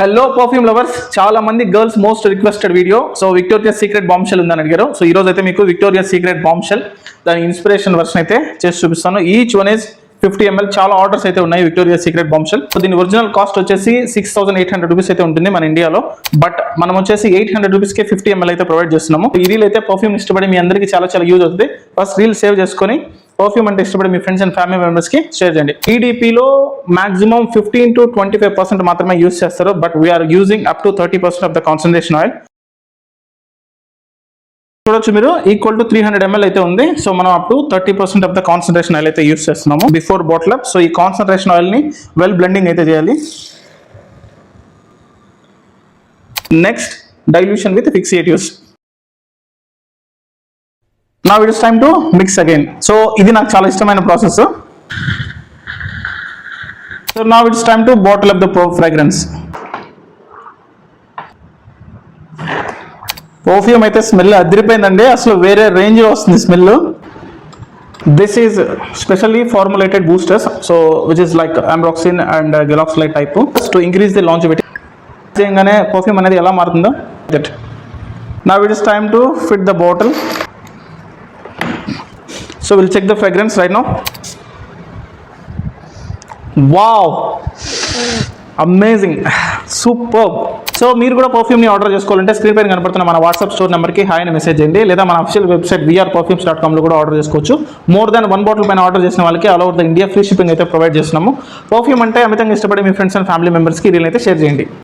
Hello perfume lovers, చాలా మంది girls most requested video. So Victoria's Secret bombshell ఉందని అడిగారు. సో ఈ రోజు అయితే మీకు విక్టోరియాస్ సీక్రెట్ బాంబ్ షెల్ దాని ఇన్స్పిరేషన్ వర్షన్ అయితే చేసి చూపిస్తాను. Each one is 50 ml. చాలా ఆర్డర్స్ అయితే ఉన్నాయి Victoria's Secret bombshell. So దీని ఒరిజినల్ కాస్ట్ వచ్చేసి 6,800 రూపీస్ అయితే ఉంటుంది మన ఇండియాలో. బట్ మనం వచ్చేసి 800 రూపీస్కే 50 ml అయితే ప్రొవైడ్ చేస్తున్నాము. ఈ రీల్ అయితే పర్ఫ్యూమ్ ఇష్టపడి మీ అందరికీ చాలా యూజ్ అవుతుంది. ఫస్ట్ రీల్ సేవ్ చేసుకొని పర్ఫ్యూమ్ అంటే ఇష్టపడి మీ ఫ్రెండ్స్ అండ్ ఫ్యామిలీ మెంబర్స్ కి షేర్ చేయండి. ఈడీపీలో మాక్సిమం 15 to 25% మాత్రమే యూజ్ చేస్తారు. But we are using up to 30% of the concentration oil. చూడొచ్చు మీరు, ఈక్వల్ టు 300 ml అయితే ఉంది. సో మనం up to 30% of the concentration oil అయితే యూజ్ చేస్తున్నాము బిఫోర్ బాటిల్ అప్. సో ఈ కాన్సన్ట్రేషన్ ఆయిల్ ని వెల్ బ్లెండింగ్ అయితే చేయాలి. Next dilution with fixatives. Now it is time to mix again. So ఇది నాకు చాలా ఇష్టమైన process. So now it's time to bottle up the fragrance. Perfume అయితే smell అదిరిపోయిందండి, అసలు వేరే రేంజ్ లో వస్తుంది smell. This is specially formulated boosters, so which is like ambroxan and galaxolide type to increase the longevity. చేయగానే perfume అనేది ఎలా మారుతుందో that. Now it is time to fit the bottle. So we'll check the fragrance right now. Wow, amazing, superb. So మీరు కూడా పర్ఫ్యూమ్ని order చేసుకోవాలంటే screen పైన కనపడుతున్న మన వాట్సాప్ స్టోర్ నెంబర్కి హాయ్ అని మెసేజ్ చేయండి, లేదా మన అఫిషియల్ వెబ్సైట్ vrperfumes.com లో కూడా ఆర్డర్ చేసుకోవచ్చు. మోర్ దాన్ 1 బాటిల్ పైన ఆర్డర్ చేసిన వాళ్ళకి all over the India free shipping అయితే ప్రొవైడ్ చేస్తున్నాము. పర్ఫ్యూమ్ అంటే అమితంగా ఇష్టపడే మీ ఫ్రెండ్స్ అండ్ ఫ్యామిలీ మెంబర్స్కి రీల్ అయితే షేర్ చేయండి.